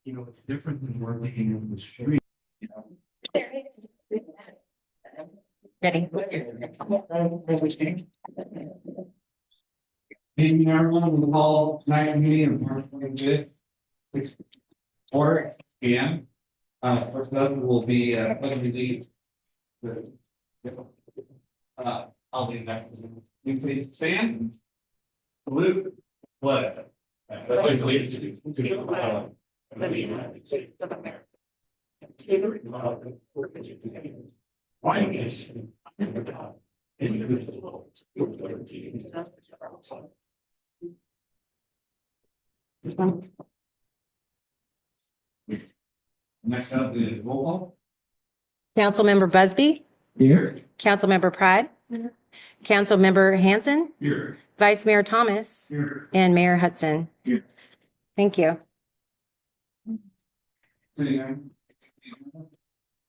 You know, it's different than working in the street. You know. Ready? Meeting everyone will call tonight's meeting of March 25th. 6:04 p.m. First up will be when we leave. I'll leave that. You please stand. Salute. Pledge. Allegiance to the flag of the United States of America. To the republic for which it stands, one nation, under God, indivisible, with liberty and justice for all. Next up is roll call. Councilmember Busby, Here. Councilmember Pride, Councilmember Hanson, Here. Vice Mayor Thomas, Here. and Mayor Hudson. Here. Thank you. Sitting down.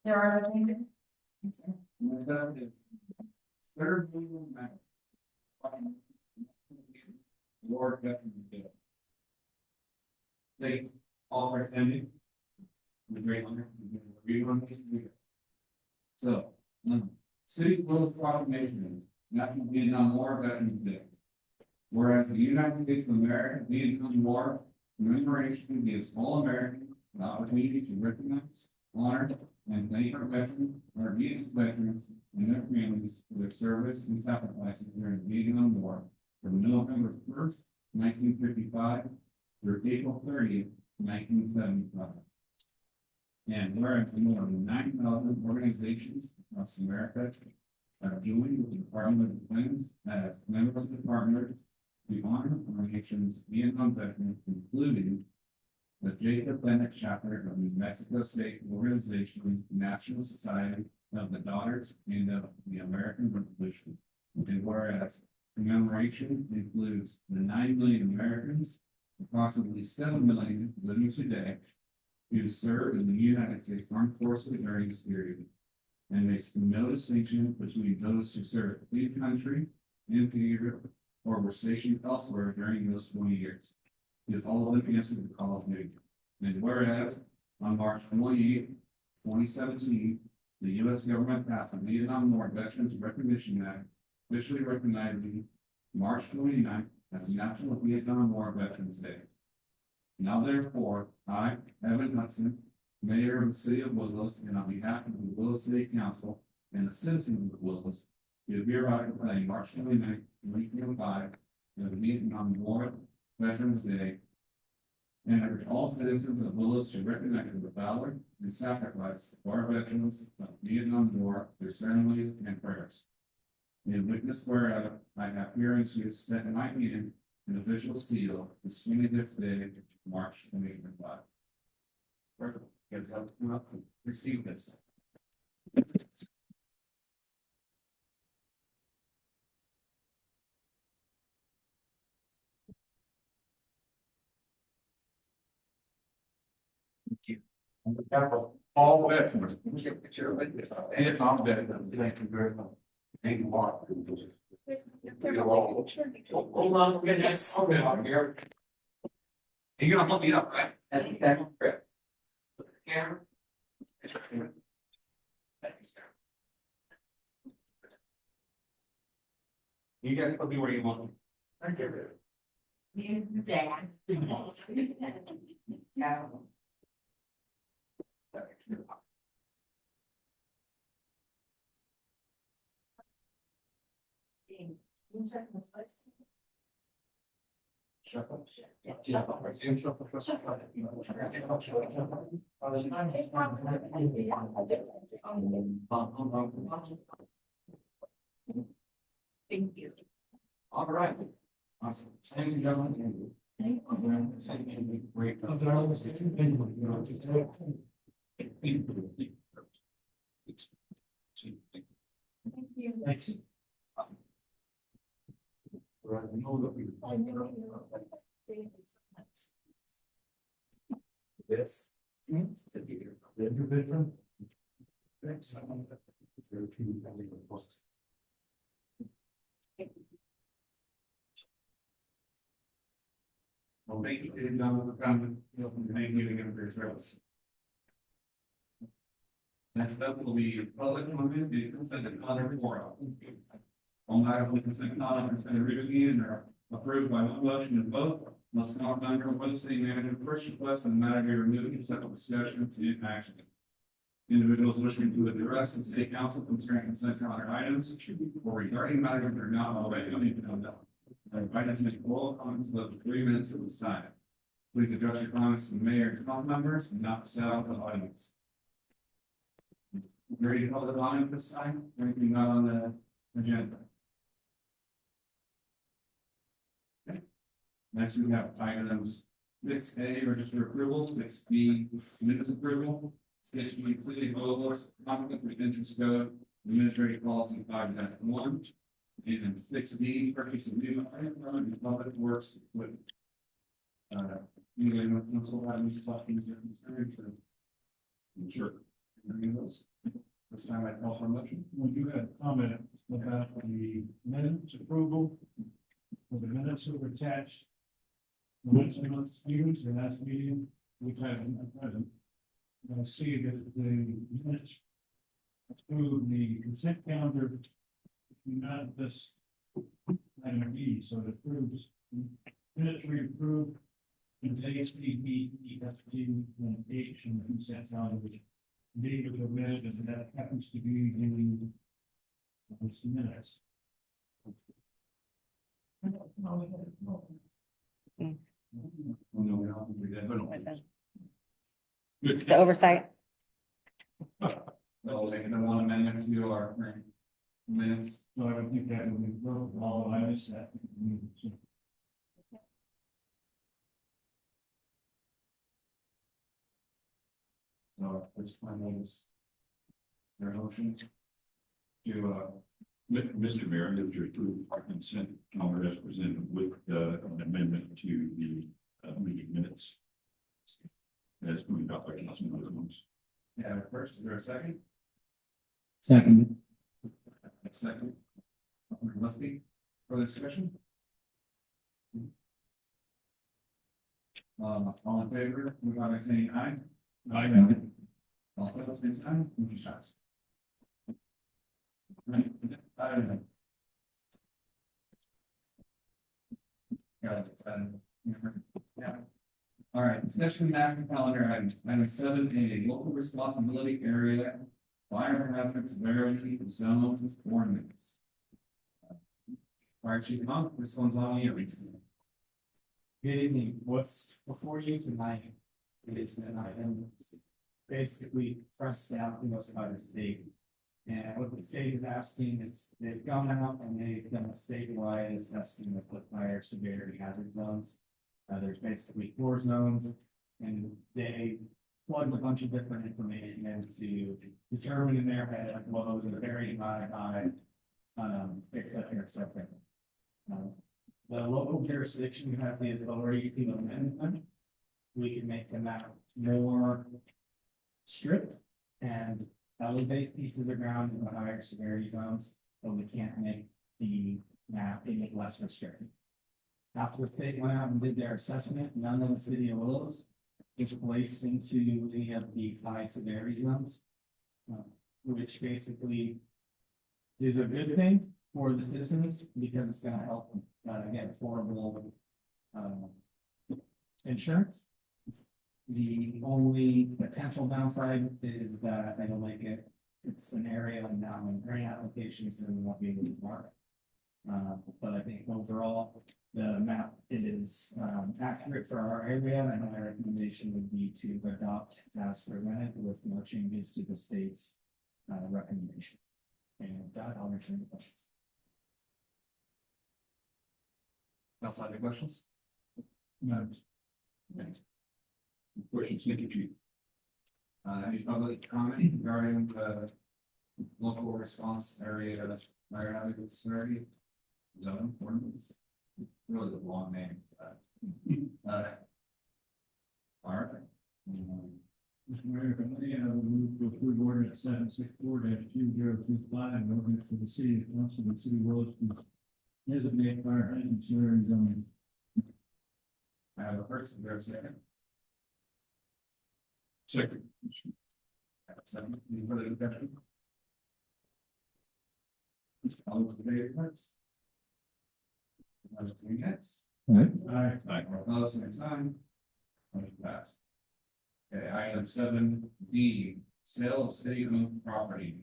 There are. Next up is third meeting of Lord Veterans Day. They all are attending. The great honor. So, city rules proclamation, National Vietnam War Veterans Day. Whereas the United States of America Vietnam War commemoration gives all Americans the opportunity to recognize, honor, and thank our veterans, our Vietnam veterans, and their families for their service and sacrifices during the Vietnam War from November 1st, 1955 through April 30th, 1975. And whereas more than 9,000 organizations across America are joined with the Department of Defense as members of the partners to honor our nation's Vietnam veterans, including the Jacob Bennett chapter of New Mexico State Organization, National Society of the Daughters of the American Revolution. And whereas commemoration includes the 9 million Americans, approximately 7 million living today, who served in the United States Armed Forces during this period, and makes no distinction between those who served the country in theater or were stationed elsewhere during those 20 years. It is all of the answer to the call of duty. And whereas on March 28, 2017, the U.S. government passed the Vietnam War Veterans Recognition Act, officially recognizing March 29th as National Vietnam War Veterans Day. Now therefore, I, Evan Hudson, Mayor of the City of Willows, and on behalf of the Willows City Council and the citizens of Willows, do hereby proclaim March 29th, 2025, as the Vietnam War Veterans Day, and urge all citizens of Willows to recognize the valor and sacrifice of our veterans of the Vietnam War through ceremonies and prayers. In witness whereof, I have hereunto set in my hand an official seal, the 25th day of March 2025. Perfect. Gives up to receive this. Thank you. On behalf of all veterans, Vietnam veterans, thank you very much. Thank you, Mark. Hold on, yes. Okay, I'm here. And you're gonna hold me up, right? That's correct. Camera. You guys put me where you want me. Thank you. You, Dad. Thank you. All right. Awesome. Thank you, gentlemen. Thank you. Great. Thanks. This. The veteran. Thanks. Well, thank you, ladies and gentlemen, for coming. Thank you again for your service. Next up will be public comment, the consent calendar forum. All matters with consent calendar consent routine are approved by one motion and vote. Must not under the city manager first request and the matter be removed from second discussion to action. Individuals wishing to address the city council concerning consent calendar items or regarding matters that are not already on the agenda. I invite you to make oral comments about 3 minutes at this time. Please address your comments to the mayor and council members and not to the audience. Ready to call the line at this time? Anything not on the agenda? Okay. Next, we have items 6A, register approval, 6B, minutes approval, 6B, city goals, conflict with interest code, administrative policy 5-1, and 6B, purchase of new and public works equipment. Anyone council have any questions or concerns? Sure. Any of those? This time I call for a motion. Well, you had a comment about the minutes approval. For the minutes that were attached. The minutes of the meetings, the last meeting, which I am present. I see that the minutes approve the consent calendar. Not this item B, so it approves minutes we approve. In today's B, E, F, G, and H in the consent calendar, which David of minutes, and that happens to be in those minutes. Oh, no, we don't do that, but no. The oversight. We'll make another one amendment to our minutes. So I don't think that would be all of items that. So this one is their motion to, Mr. Mayor, I move to approve our consent calendar as presented with an amendment to the meeting minutes. As moved out by Councilman Williams. yeah, first, is there a second? Second. Second. Must be further discussion? All in favor, move on by saying aye. Aye. All opposed, same sign, motion shots. Right, I don't know. Yeah. All right, discussion map and calendar items, item 7A, local responsibility area, fire hazard severity, zones, coordinates. Fire Chief Monk, this one's on you. Good evening. What's before you tonight is an item basically pressed out to us by the state. And what the state is asking is they've gone out and they've done a statewide assessment of the fire severity hazard zones. There's basically 4 zones and they plugged a bunch of different information in to determine in their head what was a very high, et cetera. The local jurisdiction has the authority to amend them. We can make the map more strict and elevate pieces of ground in the higher severity zones, but we can't make the map any less restrictive. After the state went out and did their assessment, none of the city of Willows is placed into any of the high severity zones, which basically is a good thing for the citizens because it's going to help get affordable insurance. The only potential downside is that it'll make it's an area now in grant applications and we won't be able to market. But I think overall the map is accurate for our area, and my recommendation would be to adopt as presented with no changes to the state's recommendation. And with that, I'll return the questions. Outside the questions? No. Questions, thank you, Chief. Any public comment regarding the local response area that's fire hazard severity? Zone ordinance? Really the long name. All right. Mr. Mayor, if I may, I will move to approve ordinance 764-2025, an ordinance for the city of council and city of Willows to designate fire hazard severity zoning. I have a first, is there a second? Second. Have a second, any further discussion? All those in favor, please? Motion carries. Aye. Or opposed, same sign. Motion passed. Okay, item 7B, sale of city-owned property.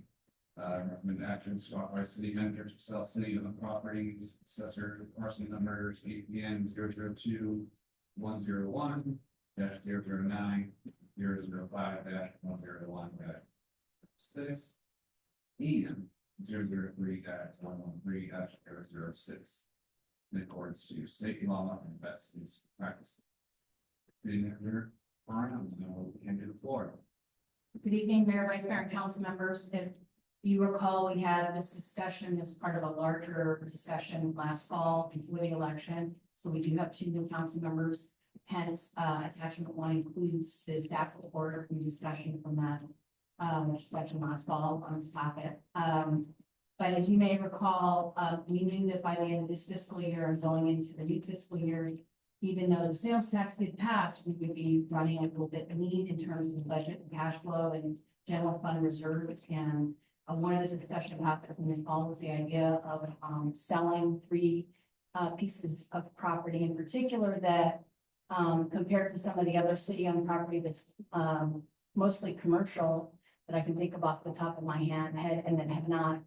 Recommend action to authorize city manager to sell city-owned properties, assessor parcel numbers APN 002-101 -009 005 -101 6 and 003-113 006. In accordance to state law and best practice. City manager, Brian, we'll hand you the floor. Good evening, Mayor, Vice Mayor, and council members. If you recall, we had this discussion as part of a larger discussion last fall before the election. So we do have 2 new council members. Hence, attachment 1 includes the staff report and discussion from that discussion last fall on this topic. But as you may recall, we knew that by the end of this fiscal year and going into the new fiscal year, even though the sales tax did pass, we would be running a little bit lean in terms of the budget and cash flow and general fund reserve. And one of the discussion topics in the fall was the idea of selling 3 pieces of property in particular that compared to some of the other city-owned property that's mostly commercial that I can think of off the top of my head and that have not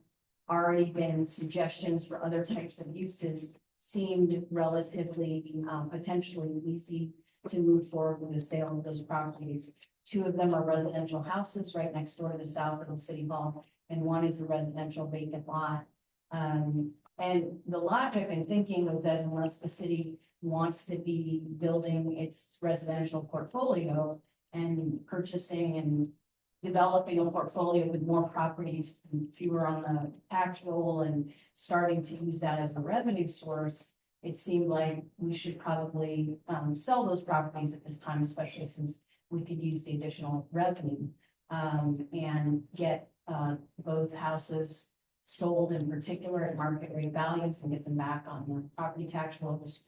already been suggestions for other types of uses, seemed relatively potentially easy to move forward with the sale of those properties. 2 of them are residential houses right next door to the south of the city hall, and 1 is the residential vacant lot. And the logic and thinking was that unless the city wants to be building its residential portfolio and purchasing and developing a portfolio with more properties and fewer on the tax roll and starting to use that as a revenue source, it seemed like we should probably sell those properties at this time, especially since we could use the additional revenue and get both houses sold in particular at market rate values and get them back on the property tax rolls.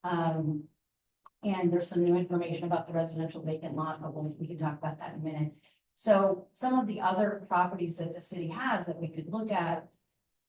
And there's some new information about the residential vacant lot, but we can talk about that in a minute. So some of the other properties that the city has that we could look at,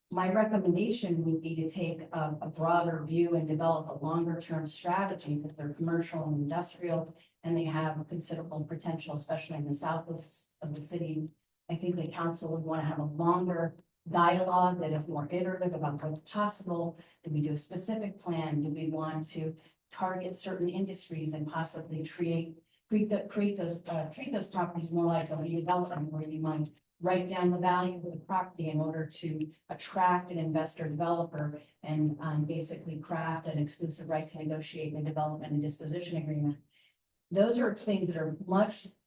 my recommendation would be to take a broader view and develop a longer term strategy because they're commercial and industrial and they have considerable potential, especially in the southwest of the city. I think the council would want to have a longer dialogue that is more iterative about what's possible. Do we do a specific plan? Do we want to target certain industries and possibly treat those properties more like a redevelopment where you might write down the value of the property in order to attract an investor developer and basically craft an exclusive right to negotiate a development and disposition agreement. Those are things that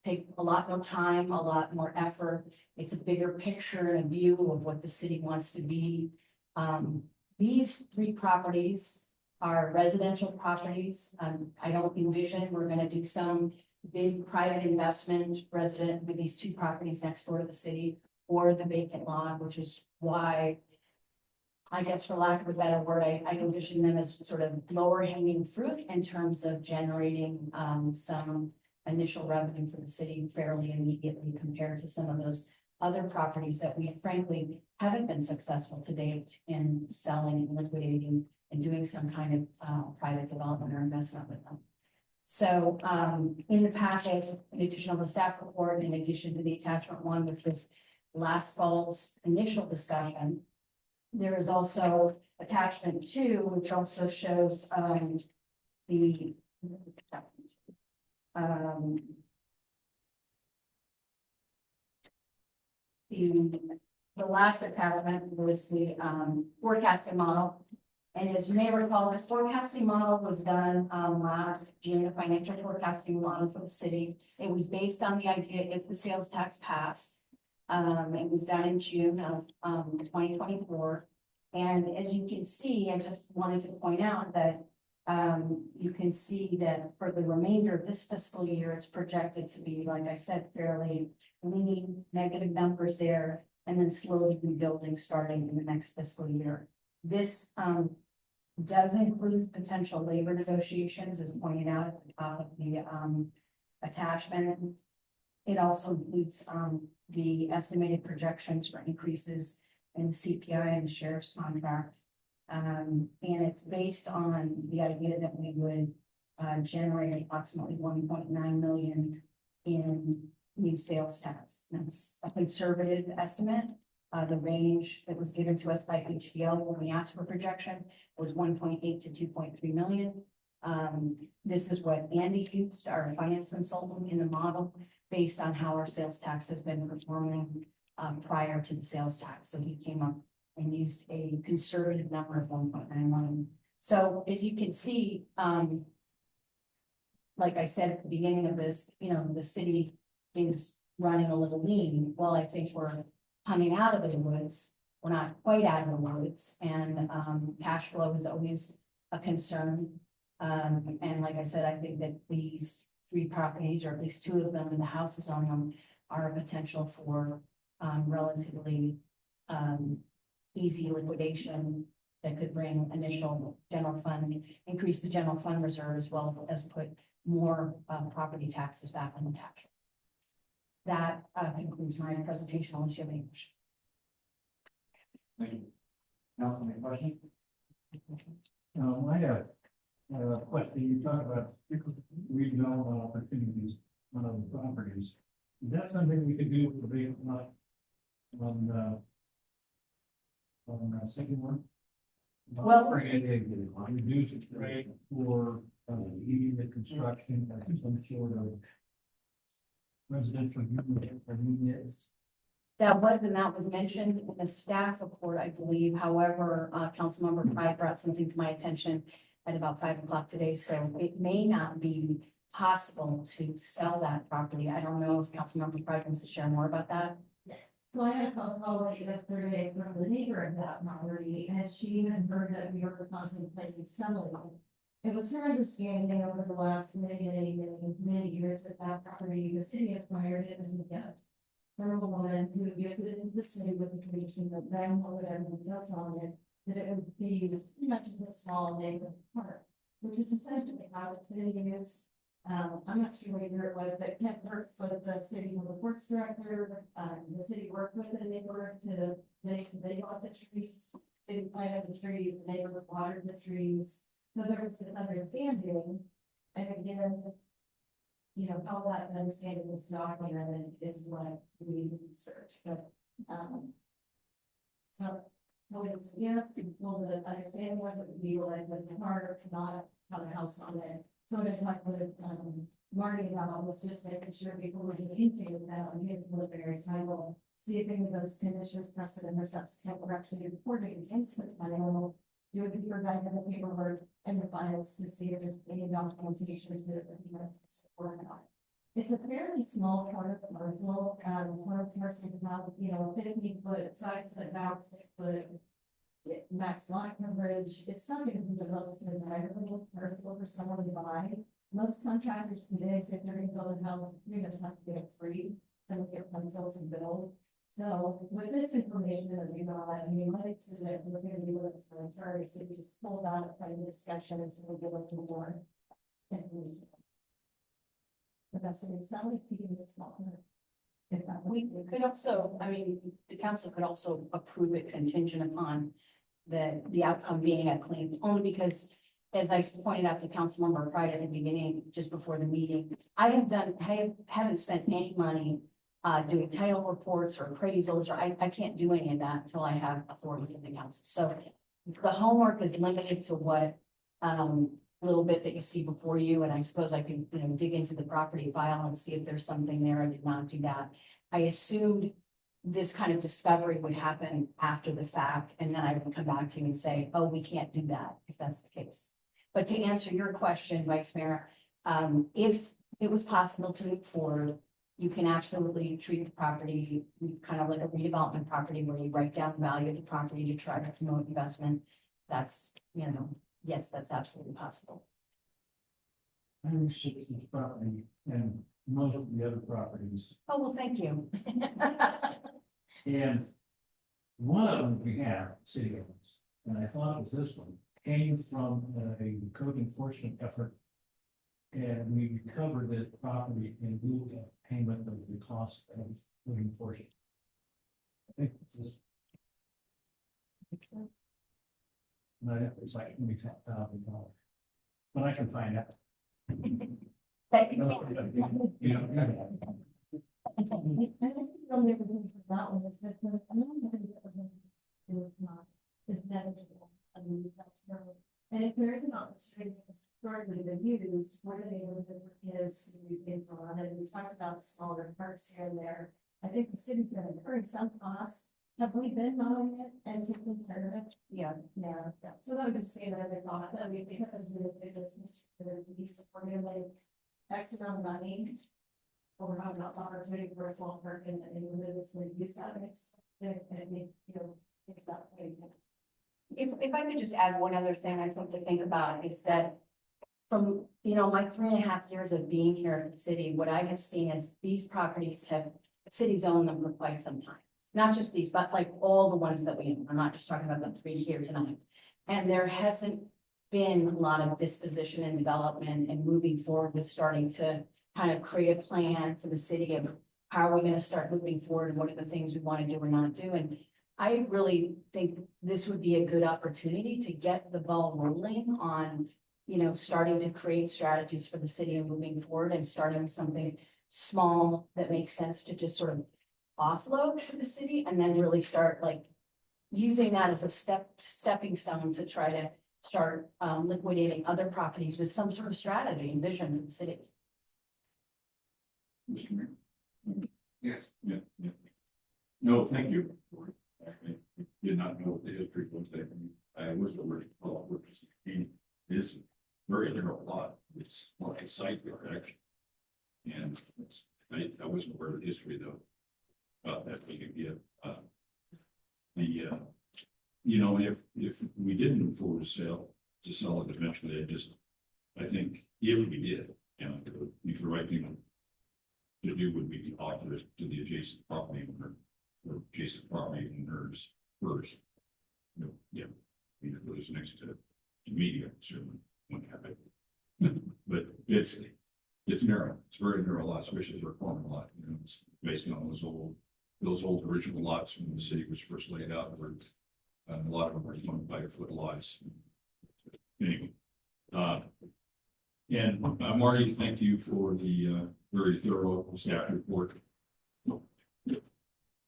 take a lot more time, a lot more effort. It's a bigger picture and a view of what the city wants to be. These 3 properties are residential properties. I don't envision we're going to do some big private investment resident with these 2 properties next door to the city or the vacant lot, which is why, I guess for lack of a better word, I envision them as sort of lower hanging fruit in terms of generating some initial revenue for the city fairly immediately compared to some of those other properties that we frankly haven't been successful to date in selling and liquidating and doing some kind of private development or investment with them. So in the packet, in addition to the staff report, in addition to the attachment 1, which was last fall's initial discussion, there is also attachment 2, which also shows the last attachment was the forecasting model. And as you may recall, this forecasting model was done last June, a financial forecasting model for the city. It was based on the idea if the sales tax passed. It was done in June of 2024. And as you can see, I just wanted to point out that you can see that for the remainder of this fiscal year, it's projected to be, like I said, fairly lean, negative numbers there, and then slowly rebuilding starting in the next fiscal year. This does include potential labor negotiations, as pointed out at the top of the, attachment. It also includes, the estimated projections for increases in the CPI and the sheriff's contract. And it's based on the idea that we would, generate approximately 1.9 million in new sales tax. That's a conservative estimate. The range that was given to us by HDL when we asked for projection was 1.8 to 2.3 million. This is what Andy used, our finance consultant, in the model based on how our sales tax has been performing prior to the sales tax. So he came up and used a conservative number of 1.9 million. So as you can see, like I said at the beginning of this, the city is running a little lean. Well, I think we're coming out of the woods. We're not quite out of the woods, and cash flow is always a concern. And like I said, I think that these 3 properties, or at least 2 of them, and the houses on them, are a potential for relatively easy liquidation that could bring initial general fund, increase the general fund reserve, as well as put more property taxes back on the tax. That concludes my presentation. Unless you have any questions. Thank you. Council, any questions? I have a question. You talk about redevelopment opportunities on other properties. Is that something we could do with the big on the second one? Well- Reduce its rate for immediate construction or some sort of residential unit or units. That was mentioned in the staff report, I believe. However, Councilmember Pride brought something to my attention at about 5 o'clock today, so it may not be possible to sell that property. I don't know if Councilmember Pride wants to share more about that. Yes, so I had a phone call like yesterday from the neighbor of that property, and she even heard that we were contemplating selling it. It was her understanding over the last many years that that property, the city acquired it as a gift from a woman who gifted it to the city with the condition that then whatever we built on it, that it would be pretty much as a small neighborhood park, which is essentially how the city is. I'm not sure where it was, but Kent worked with the city public works director. The city worked with the neighbor to they bought the trees, city planted the trees, the neighbor watered the trees. So there was this understanding, and again, how that understanding is documented is what we research, but, so, it's, well, the understanding was that we were like, the hard to not have a house on it. So it's like with, Marty about was just making sure people were doing anything that on here for the various time, we'll see if any of those conditions precedent or subsequent were actually reported against the time. Do a deeper dive in the paperwork and the files to see if there's any documentation to support on. It's a fairly small part of the parcel, one person about, 15-foot side setback, 6-foot max lot coverage. It's not going to be the most desirable parcel for someone to buy. Most contractors today say if they're going to build a house, pretty much have to get it free, then get themselves and build. So with this information that we got, like today, we're going to be with us on Friday, so we just pulled out a kind of discussion and so we'll get a little more information. But that's the selling fee is small. We could also, the council could also approve it contingent upon the outcome being a claim, only because, as I pointed out to Councilmember Pride at the beginning, just before the meeting, I haven't spent any money doing title reports or appraisals, or I can't do any of that until I have authority from the council. So the homework is limited to what little bit that you see before you, and I suppose I can dig into the property file and see if there's something there. I did not do that. I assumed this kind of discovery would happen after the fact, and then I would come back to you and say, oh, we can't do that if that's the case. But to answer your question, Vice Mayor, if it was possible to move forward, you can absolutely treat the property kind of like a redevelopment property where you write down the value of the property to try to promote investment. That's, yes, that's absolutely possible. I researched this property and most of the other properties. Oh, well, thank you. And one of them we have city owns, and I thought it was this one. came from a code enforcement effort. And we recovered the property in lieu of payment of the cost of code enforcement. I think this. No, it's like $20,000. But I can find out. But You know, that one is that the amount of is not, is negligible. I mean, it's not terrible. And if there is an opportunity historically to use, what are they able to is to do things on it? We talked about smaller parks here and there. I think the city's gonna incur some costs. Have we been mowing it and taking care of it? Yeah. Yeah, yeah. So that would just say that I thought, I mean, because we did this, we supported like X amount of money. Or how about the opportunity for a small park and this would use that, and it's, and you know, it's about. If I could just add one other thing, I think to think about is that from, my 3.5 years of being here at the city, what I have seen is these properties have, the city's owned them for quite some time. Not just these, but like all the ones that we own. I'm not just talking about the 3 here tonight. And there hasn't been a lot of disposition and development and moving forward with starting to kind of create a plan for the city of how are we going to start moving forward and what are the things we want to do or not do. And I really think this would be a good opportunity to get the ball rolling on, starting to create strategies for the city and moving forward and starting with something small that makes sense to just sort of offload to the city and then really start like using that as a stepping stone to try to start liquidating other properties with some sort of strategy and vision for the city. Mr. Mayor? Yes. Yeah. No, thank you. I did not know what the history was there. I was already called, it is very narrow lot. It's like a site for action. And I wasn't aware of the history though. That we could get, if we didn't move forward to sell it eventually, I think if we did, if the right thing to do would be to offer it to the adjacent property owner or adjacent property owners first. Yeah, if it was next to media, certainly wouldn't have it. But it's narrow. It's very narrow lot, especially for a corner lot. It's based on those old original lots when the city was first laid out. Where a lot of them were 25-foot lots. Anyway, and Marty, thank you for the very thorough staff report.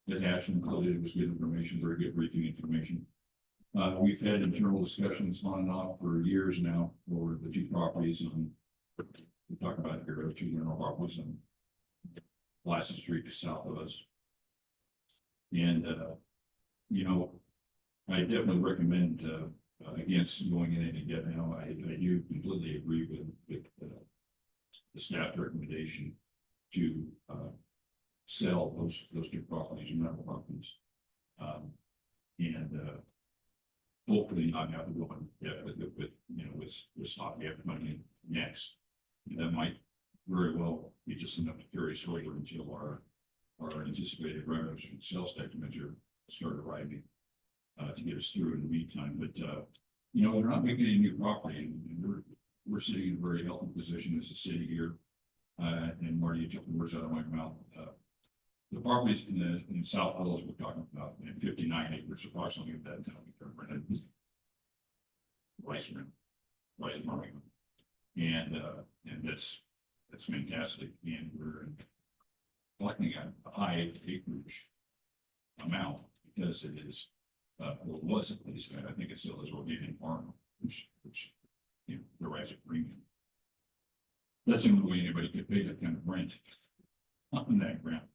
That Ash included. It was good information, very good briefing information. We've had internal discussions on and off for years now for the 2 properties on, we talked about here, 2 general properties on Lassie Street to south of us. And, I definitely recommend against going in any debt now. I do completely agree with the staff recommendation to sell those 2 properties, rental properties. And hopefully not have to go in debt with stopgap money next. And that might very well be just enough to carry us over until our anticipated revenues from sales tax measure start arriving to get us through in the meantime. But we're not making any new property, and we're sitting in a very healthy position as a city here. And Marty, you took the words out of my mouth. The properties in South Willows we're talking about, in 59 acres, approximately at that time, rice farming, and that's fantastic. And we're collecting a high acreage amount because it is, well, it was at least, I think it still is organic farm, which the rice premium. That's the only way anybody could pay that kind of rent on that ground.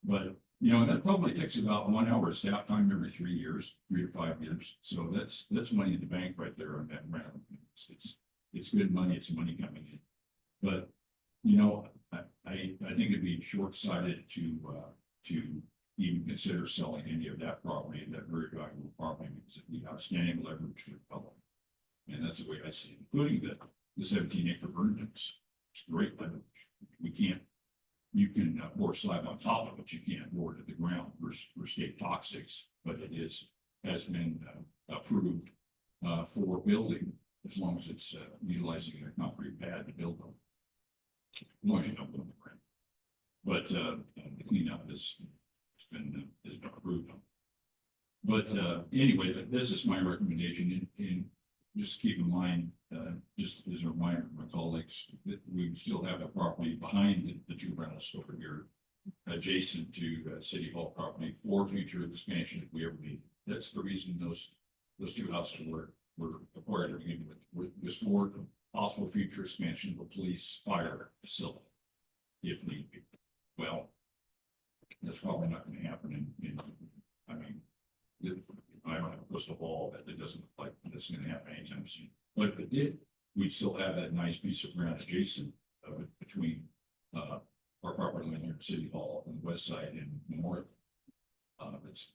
But that probably takes about 1 hour of staff time every 3 years, 3 to 5 years. So that's money in the bank right there on that ground. It's good money. It's money coming in. But I think it'd be short-sighted to even consider selling any of that property, that very valuable property, because it'd be outstanding leverage for the public. And that's the way I see it, including the 17-acre burnings. It's great leverage. You can pour slab on top of it, you can't pour it at the ground for state toxics, but has been approved for building as long as it's utilizing a concrete pad to build them. As long as you don't put them in the ground. But the cleanup has been approved. But anyway, this is my recommendation, and just keep in mind, just as a reminder to my colleagues, that we still have a property behind the two rentals over here, adjacent to City Hall property for future expansion if we ever need. That's the reason those two houses were acquired to begin with, was for possible future expansion of a police fire facility, if need be. Well, that's probably not going to happen I mean, I don't have a crystal ball, but it doesn't look like it's going to happen anytime soon. But if it did, we'd still have that nice piece of ground adjacent between our property line here at City Hall on the west side and Memorial. It's,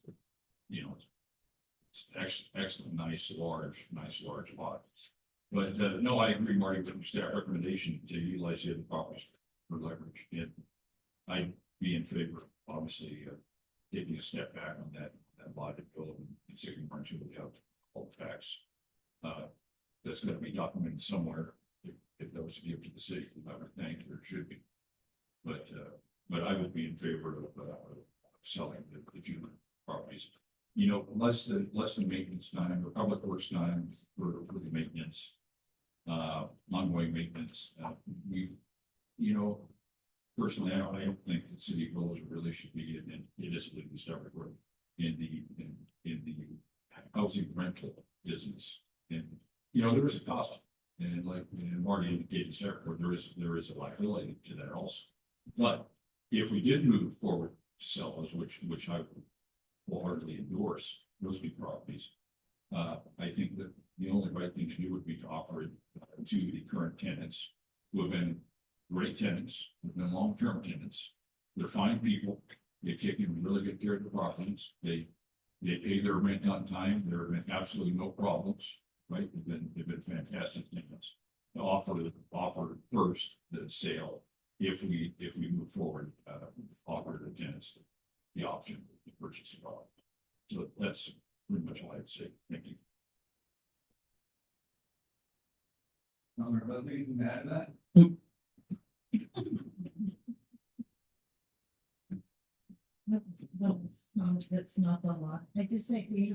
you know, it's excellent, nice large lot. But no, I agree, Marty, with your staff recommendation to utilize the other properties for leverage. And I'd be in favor, obviously, taking a step back on that lot of build and considering more into the all the facts. That's going to be documented somewhere if that was to give to the city, I would think there should be. But I would be in favor of selling the two properties. You know, less the maintenance time or public works time for the maintenance, ongoing maintenance. Personally, I don't think that city roads really should be in it is legally started work in the housing rental business. And there is a cost, and like Marty indicated separately, there is a liability to that also. But if we did move forward to sell those, which I will hardly endorse those two properties, I think that the only right thing to do would be to offer it to the current tenants who have been great tenants, who've been long-term tenants. They're fine people. They've taken really good care of the properties. They pay their rent on time. There have been absolutely no problems, right? They've been fantastic tenants. To offer first the sale if we move forward, offer the tenants the option to purchase the property. So that's pretty much all I'd say. Thank you. Anything to add to that? That's not the law. I just think we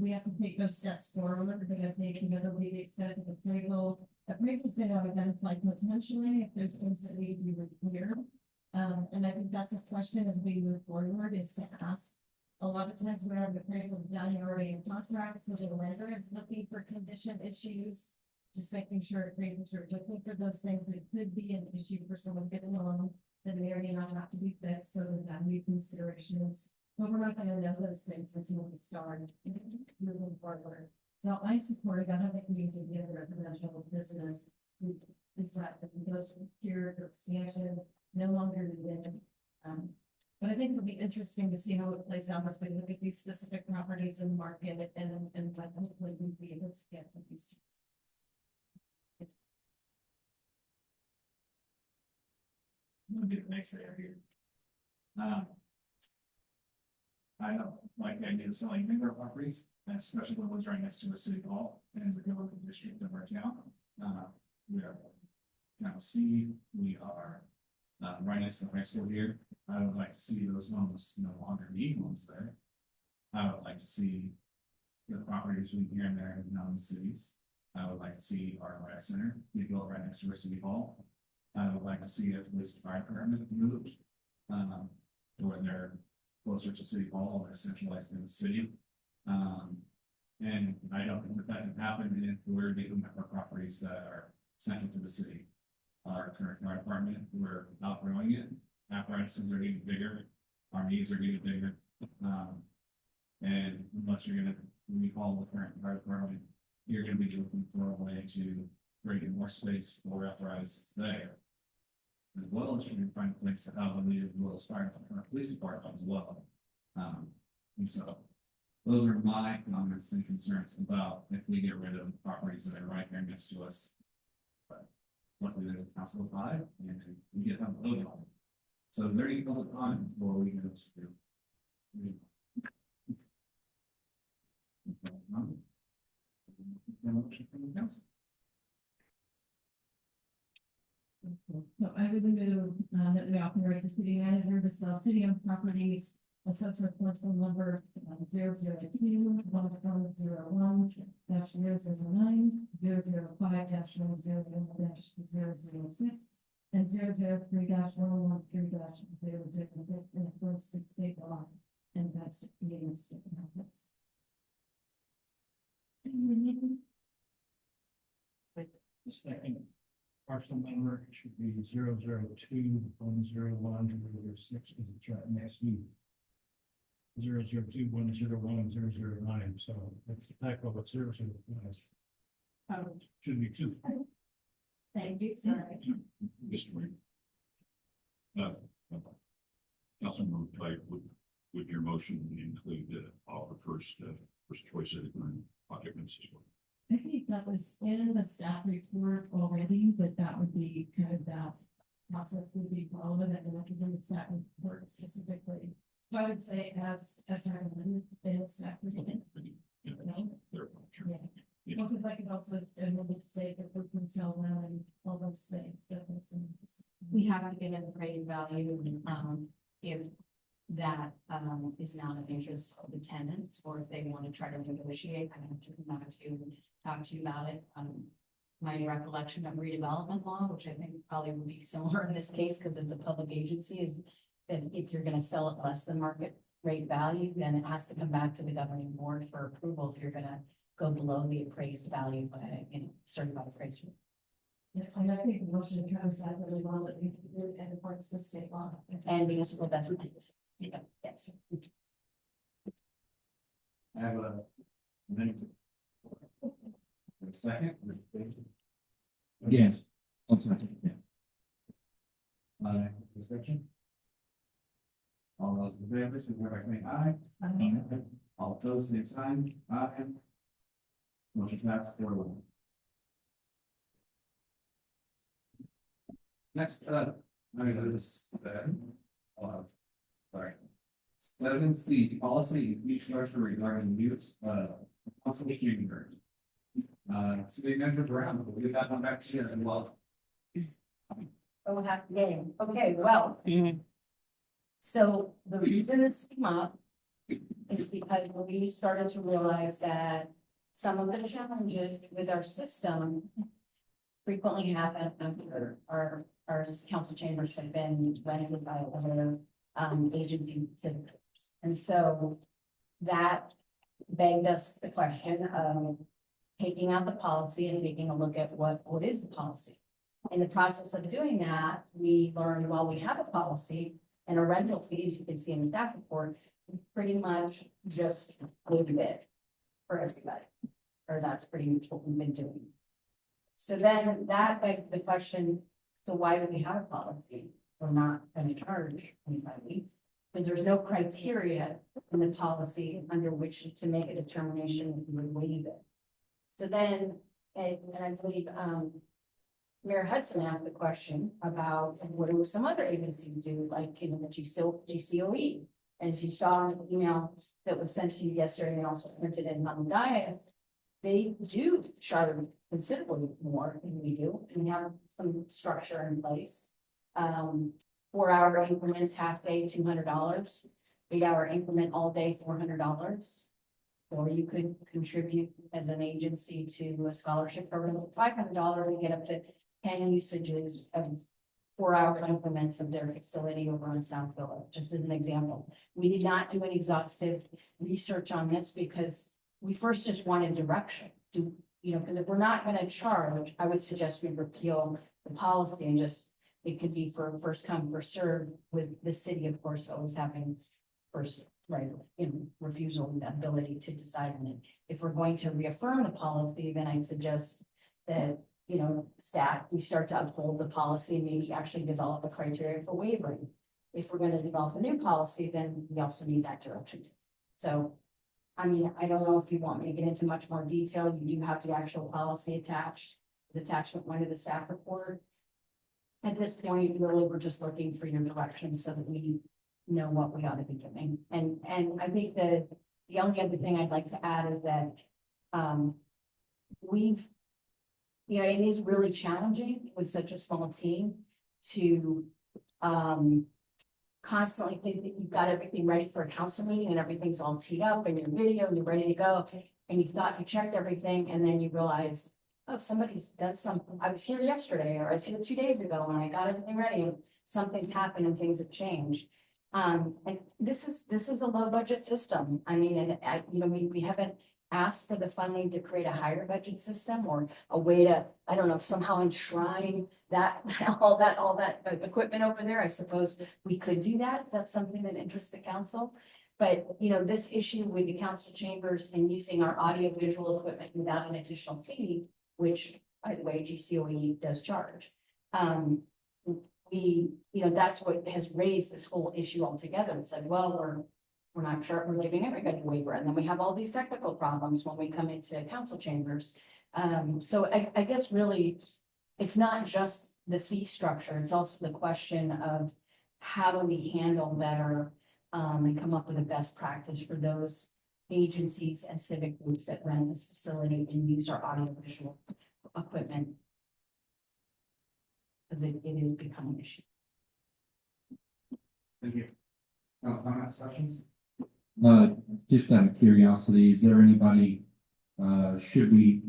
have to take those steps forward. We're gonna take another meeting, says the appraisal. Appraisal's gonna identify potentially if there's things that need to be repaired. And I think that's a question as we move forward is to ask. A lot of times we have appraisals done already in contracts, so the lender is looking for condition issues. Just making sure appraisals are looking for those things that could be an issue for someone getting a loan that may or may not have to be fixed, so that new considerations. But we're not gonna know those things until we start moving forward. So I support that. I think we need to give a residential business. It's that those here for expansion no longer needed. But I think it'll be interesting to see how it plays out as we look at these specific properties in the market and like hopefully we'll be able to get these. We'll get the next area here. I don't like the idea of selling bigger properties, especially when it was right next to a city hall and the government district of our town. We are now we are right next to the high school here. I would like to see those homes no longer need homes there. I would like to see the properties we here and there in non-cities. I would like to see our rec center be built right next to our city hall. I would like to see a police fire department moved, where they're closer to city hall or centralized in the city. And I don't think that can happen if we're dealing with our properties that are central to the city. Our current fire department, we're outgrowing it. Apparatuses are getting bigger. Our needs are getting bigger. And unless you're gonna recall the current fire department, you're gonna be looking for a way to bring more space for apparatus there. As well as you can find a place to have a needed Willis Fire Department, police department as well. And so those are my comments and concerns about if we get rid of properties that are right here next to us. But luckily there's a council of 5 and we get them voted on. So is there any public comment before we go to? Motion from the council. So I would move, that we authorize the city manager to sell city-owned properties, assessor phone number 002-1101 -009 005 -100-006 and 003-113-006 in accordance with state law and that's meeting state methods. The second parcel number should be 002-101-006, because it's right next to 002-101-009, so that's the type of a service. Should be two. Thank you, sorry. Mr. Mayor. Councilmember Pike, would your motion include offer first choice of occupants as well? I think that was in the staff report already, but that would be kind of that process would be relevant and I could in the staff report specifically. So I would say as I amended the staff report. Yeah, Right? sure. Yeah. Yeah. Well, because I could also, and we'll say that we can sell them and all those things, but it's. We have to get an appraised value, if that, is not of interest of the tenants, or if they want to try to negotiate, I have to come back to talk to you about it. My recollection of redevelopment law, which I think probably would be similar in this case, because it's a public agency, is that if you're gonna sell it less than market rate value, then it has to come back to the governing board for approval if you're gonna go below the appraised value by, certified appraiser. Yeah, and I think the motion comes out really well that we can do it in accordance with state law. And municipal best practices. Yeah, yes. I have a minute. A second. Yes. One second, yeah. Discussion? All those in favor, signify by saying aye. All opposed, same sign, aye. Motion passed 4-1. Next up, I notice that, sorry. 7C, policy and fee structure regarding use, consultation agreement. City Manager Brown, we'll get that one back to you as well. Oh, happy game. Okay, well. So the reason this came up is because we started to realize that some of the challenges with our system frequently happen after our council chambers have been rented by other agencies. And so that begged us the question of taking out the policy and taking a look at what is the policy. In the process of doing that, we learned, while we have a policy and a rental fee, as you can see in the staff report, we pretty much just leave it for everybody. Or that's pretty much what we've been doing. So then that begs the question, so why do we have a policy? We're not going to charge anybody because there's no criteria in the policy under which to make a determination if you would waive it. So then, and I believe, Mayor Hudson asked the question about what do some other agencies do, like, the GCOE. And as you saw in the email that was sent to you yesterday and also printed in on the dais, they do charge considerably more than we do, and we have some structure in place. 4-hour increments, half day, $200, 8-hour increment all day, $400. Or you could contribute as an agency to a scholarship program of $500 and get up to 10 usages of 4-hour increments of their facility over on South Village, just as an example. We did not do any exhaustive research on this because we first just wanted direction. Because if we're not going to charge, I would suggest we repeal the policy and just, it could be for first come, first serve, with the city, of course, always having first right, refusal and ability to decide on it. If we're going to reaffirm the policy, then I'd suggest that, staff, we start to uphold the policy and maybe actually develop a criteria for wavering. If we're going to develop a new policy, then we also need that direction. So, I mean, I don't know if you want me to get into much more detail. You do have the actual policy attached as attachment 1 to the staff report. At this point, really, we're just looking for your direction so that we know what we ought to be doing. And I think that the only other thing I'd like to add is that we've you know, it is really challenging with such a small team to, constantly think that you've got everything ready for a council meeting and everything's all teed up and your video and you're ready to go. And you thought you checked everything and then you realize, oh, somebody's done something. I was here yesterday or I was here 2 days ago and I got everything ready and something's happened and things have changed. And this is a low budget system. I mean, and you know, we haven't asked for the funding to create a higher budget system or a way to, I don't know, somehow enshrine that, all that equipment over there. I suppose we could do that. If that's something that interests the council. But, you know, this issue with the council chambers and using our audio visual equipment without an additional fee, which, by the way, GCOE does charge. You know, that's what has raised this whole issue altogether and said, well, we're not sure, we're giving everybody a waiver, and then we have all these technical problems when we come into council chambers. So I guess really, it's not just the fee structure, it's also the question of how do we handle better and come up with a best practice for those agencies and civic groups that run this facility and use our audio visual equipment. Because it is becoming an issue. Thank you. Comments, questions? Just out of curiosity, is there anybody, should we,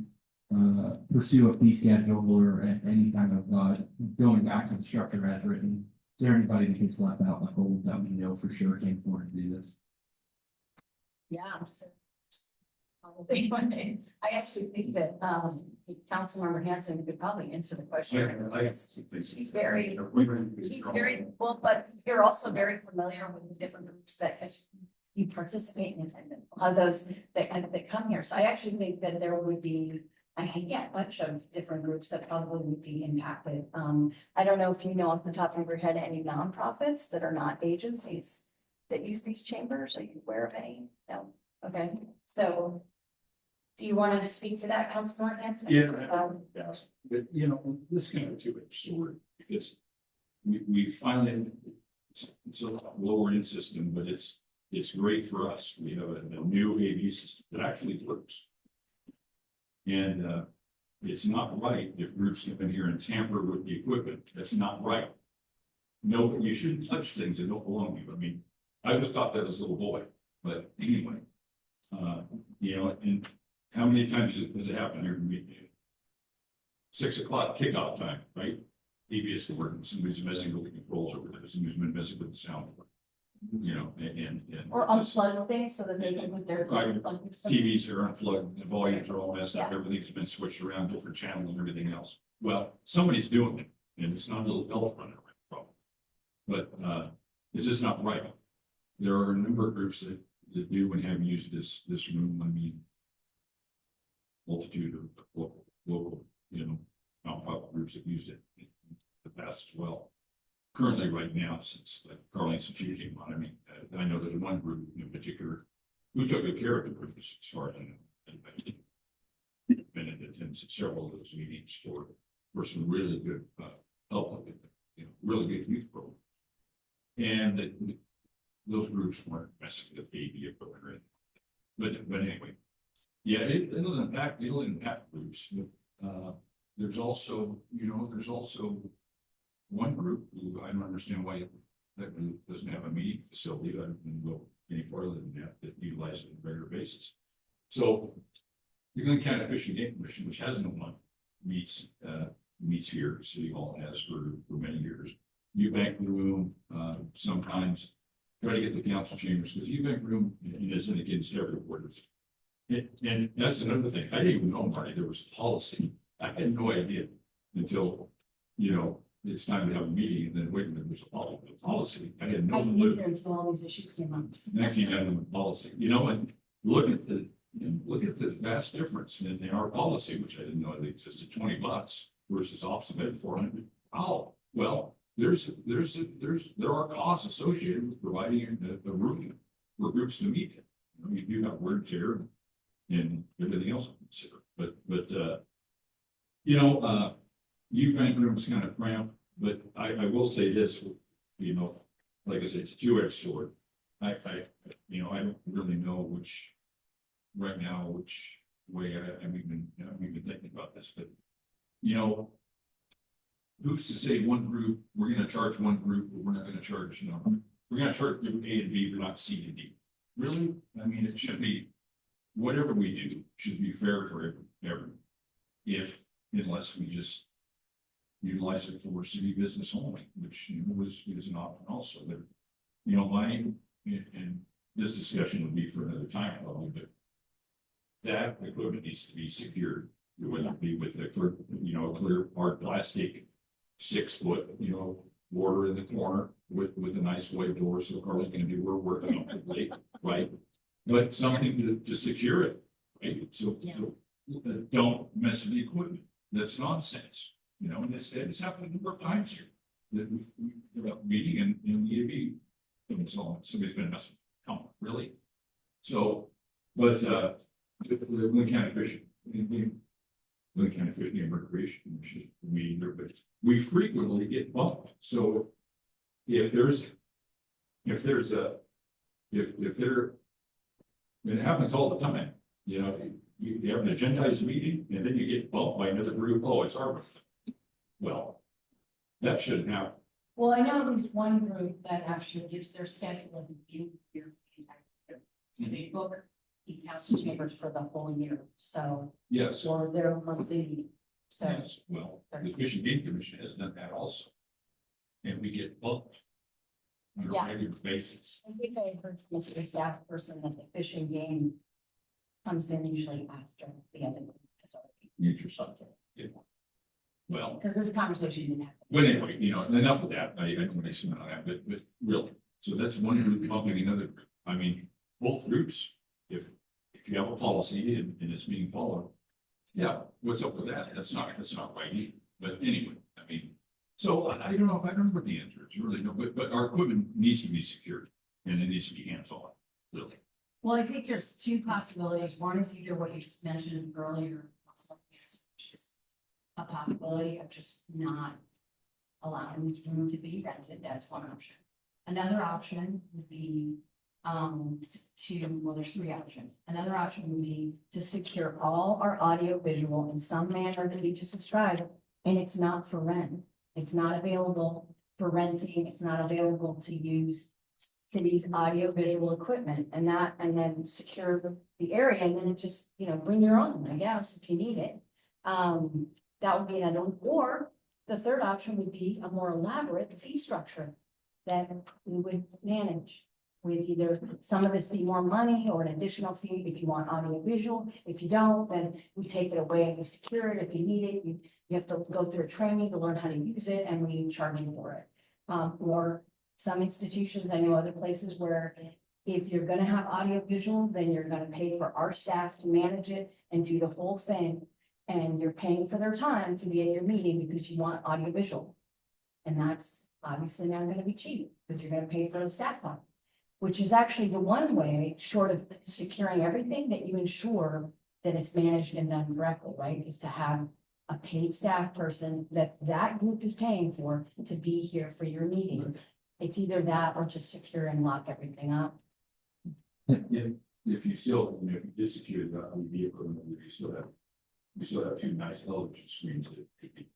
pursue a fee schedule or any kind of, going back to the structure as written? Is there anybody that gets left out, like, oh, that we know for sure came forward to do this? Yeah. I actually think that, Councilmember Hanson could probably answer the question. He's very, well, but you're also very familiar with the different groups that you participate in attendance, a lot of those that come here. So I actually think that there would be, a bunch of different groups that probably would be impacted. I don't know if you know off the top of your head, any nonprofits that are not agencies that use these chambers. Are you aware of any? No. Okay. So do you want to speak to that, Councilor Hanson? Yes, but you know, this kind of two-edged sword, because we finally, it's a lower end system, but it's great for us. We have a new AV system that actually works. And it's not right if groups come in here and tamper with the equipment. That's not right. No, you shouldn't touch things that don't belong to you. I mean, I was taught that as a little boy, but anyway, you know, and how many times has it happened here? 6 o'clock kickoff time, right? EVS working, somebody's messing with the controls over there, somebody's been messing with the sound. You know, and or unplug things so that they can put their Right. TVs are unplugged, the volumes are all messed up, everything's been switched around, different channels and everything else. Well, somebody's doing it, and it's not a little elephant problem. But it's just not right. There are a number of groups that do and have used this room. I mean, multitude of local, you know, nonprofit groups that used it in the past as well. Currently, right now, since Carleen, since you came on, I mean, I know there's one group in particular who took good care of the group as far as I know. And I've been in attendance at several of those meetings for some really good help, you know, really good youth programs. And those groups weren't messing with the AV equipment, but anyway, yeah, it'll impact groups. But, there's also, you know, one group who I don't understand why that group doesn't have a meeting facility that can go any farther than that utilizes it on a regular basis. So the Glenn County Fish and Game Commission, which has no one, meets here, City Hall has for many years. Eubank room, sometimes try to get the council chambers, because Eubank room isn't against every word. And that's another thing. I didn't even know, Marty, there was policy. I had no idea until, you know, it's time to have a meeting, and then wait a minute, there's a policy. I had no clue. There's all these issues came up. Actually, none of the policy, you know, and look at the vast difference in our policy, which I didn't know it existed, $20 versus Office of Ed 400. Oh, well, there are costs associated with providing a room for groups to meet in. You know, you do have wear and tear and everything else to consider, but you know, Eubank room is kind of cramped, but I will say this, you know, like I said, it's a two-edged sword. You know, I don't really know which way I'm even thinking about this, but you know. Who's to say one group, we're gonna charge one group, but we're not gonna charge, you know, we're gonna charge group A and B, but not C and D. Really? I mean, it should be, whatever we do should be fair for everyone. Unless we just utilize it for city business only, which, you know, is an option also, but, you know, and this discussion would be for another time, probably, but that equipment needs to be secured, whether it be with a clear, you know, clear hard plastic 6 foot, you know, border in the corner with a nice white door, so Carly can do her work on it late, right? But something to secure it, right? So don't mess with the equipment. That's nonsense, you know, and it's happened a number of times here. That we've meeting in the AV, and so on, somebody's been messing, come on, really? So, but, we can't fishing. We can't fish in recreation, we frequently get bumped, so. If there, it happens all the time, you know, you have an agendized meeting and then you get bumped by another group, oh, it's our. Well, that shouldn't happen. Well, I know at least one group that actually gives their schedule and view your entire year. So they book the council chambers for the whole year, so. Yes, Or their monthly meeting. So. yes, well, the Fish and Game Commission has done that also. And we get bumped. On a Yeah. regular basis. I think I heard from a city staff person that the fishing game comes in usually after the end of the week. Interesting. Yeah. Well, Because this conversation didn't happen. but anyway, you know, enough of that, I don't want to say on that, but really, so that's one group bumping another group. I mean, both groups, if you have a policy and it's being followed. Yeah, what's up with that? That's not right either, but anyway, I mean. So I don't know what the answer is, really, no, but our equipment needs to be secured and it needs to be hands-on, really. Well, I think there's two possibilities. One is either what you just mentioned earlier, which is a possibility of just not allowing this room to be rented. That's one option. Another option would be well, there's 3 options. Another option would be to secure all our audio visual in some manner that we just described, and it's not for rent. It's not available for renting. It's not available to use city's audio visual equipment and then secure the area and then it just, you know, bring your own, I guess, if you need it. That would be another one. Or the third option would be a more elaborate fee structure that we would manage with either some of this be more money or an additional fee if you want audio visual. If you don't, then we take it away and we secure it. If you need it, you have to go through a training to learn how to use it and we charge you for it. Or some institutions, I know other places where if you're gonna have audio visual, then you're gonna pay for our staff to manage it and do the whole thing. And you're paying for their time to be at your meeting because you want audio visual. And that's obviously not gonna be cheap because you're gonna pay for the staff time. Which is actually the one way, short of securing everything, that you ensure that it's managed and done correctly, right? Is to have a paid staff person that group is paying for to be here for your meeting. It's either that or just secure and lock everything up. If you still, you know, if you did secure the vehicle, you still have 2 nice television screens that could be.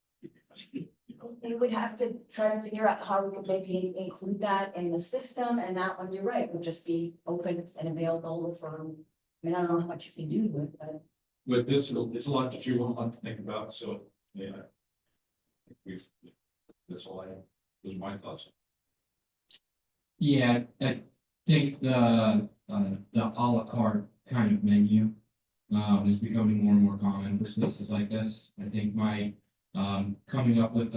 We would have to try to figure out how we could maybe include that in the system, and that one, you're right, would just be open and available for, I mean, I don't know how much you can do with it, but. But it's a lot that you want to think about, so, yeah. That's all I have, those are my thoughts. Yeah, I think the a la carte kind of menu is becoming more and more common for spaces like this. I think coming up with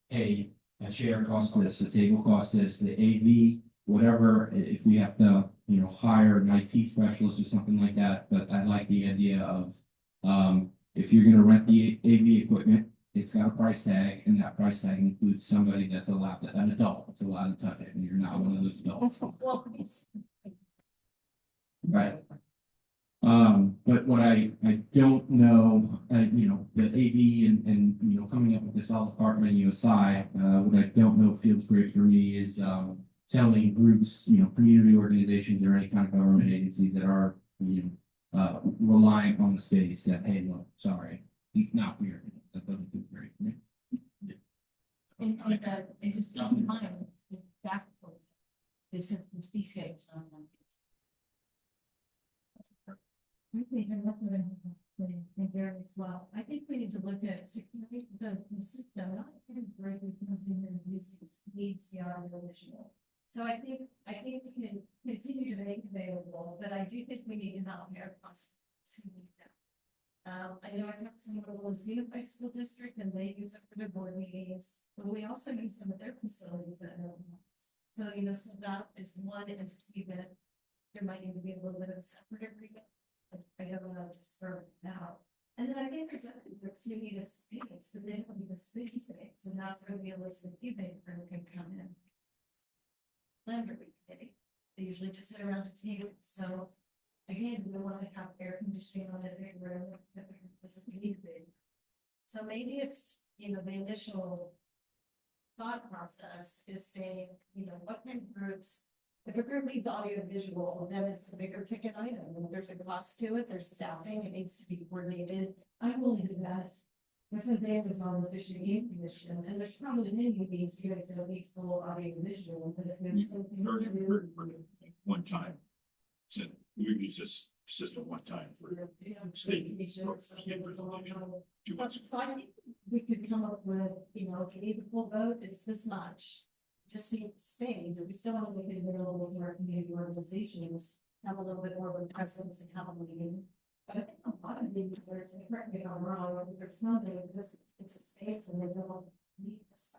hey, a chair costs this, a table costs this, the AV, whatever, if we have to, you know, hire an IT specialist or something like that, but I like the idea of if you're gonna rent the AV equipment, it's got a price tag, and that price tag includes somebody that's allowed, an adult that's allowed to touch it, and you're not one of those adults. Well, it's. Right. But what I don't know, you know, the AV and, you know, coming up with this a la carte menu aside, what I don't know feels great for me is, telling groups, you know, community organizations or any kind of government agencies that are, you know, reliant on the space that, hey, look, sorry, not here. that doesn't do great. for me. And just keep in mind, the back. This is the fee scales on them. Very as well. I think we need to look at security, the system, not great because the uses needs the initiative. So I think we can continue to make available, but I do think we need to help our costs to meet that. I know I talked to some of those unified school district and they use it for their board meetings, but we also use some of their facilities at home. So, you know, so that is one entity that there might need to be a little bit of a separate agreement. I don't know, just for now. And then I think there's you need a space, so they don't need a space, and that's where the Elizabeth Eubank firm can come in. Landry committee, they usually just sit around a table, so again, we want to have air conditioning on that big room. So maybe it's, you know, the initial thought process is saying, you know, what kind of groups, if a group needs audio visual, then it's the bigger ticket item, and there's a cost to it, there's staffing, it needs to be coordinated. I'm willing to do that. Because there was on the Fish and Game Commission, and there's probably many of these, you guys don't need full audio visual, but if there's something. One time. So we use this system one time for state. So I think we could come up with, you know, if you need the full vote, it's this much. Just see it stays, we still want to make it available to our community organizations, have a little bit more of a presence and have a meeting. But I think a lot of these are, correct me if I'm wrong, there's something, this, it's a space and they don't need this.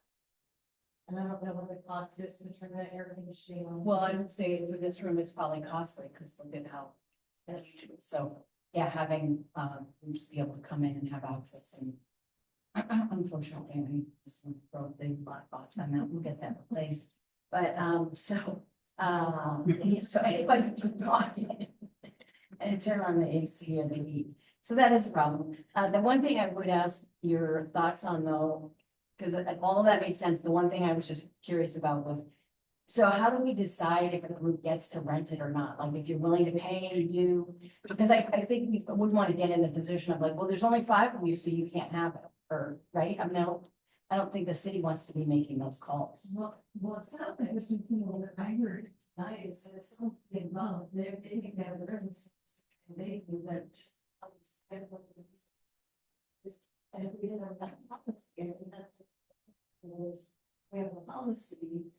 And I don't know what the cost is to turn that air conditioning on. Well, I would say for this room, it's probably costly because look at how. So, yeah, having, groups be able to come in and have access and. Unfortunately, I just broke the black box. I'm out, we'll get that replaced. But, so anybody can talk and turn on the AC or the heat. So that is a problem. The one thing I would ask your thoughts on though, because all of that made sense. The one thing I was just curious about was, so how do we decide if a group gets to rent it or not? Like if you're willing to pay, you do, because I think we would want to get in the position of like, well, there's only 5 of you, so you can't have it. Or, right, I mean, I don't think the city wants to be making those calls. Well, it sounds like there's something that I heard tonight is that it sounds to be involved, they think they have the ribbons. And they do that. And if we didn't have that policy, we have a policy,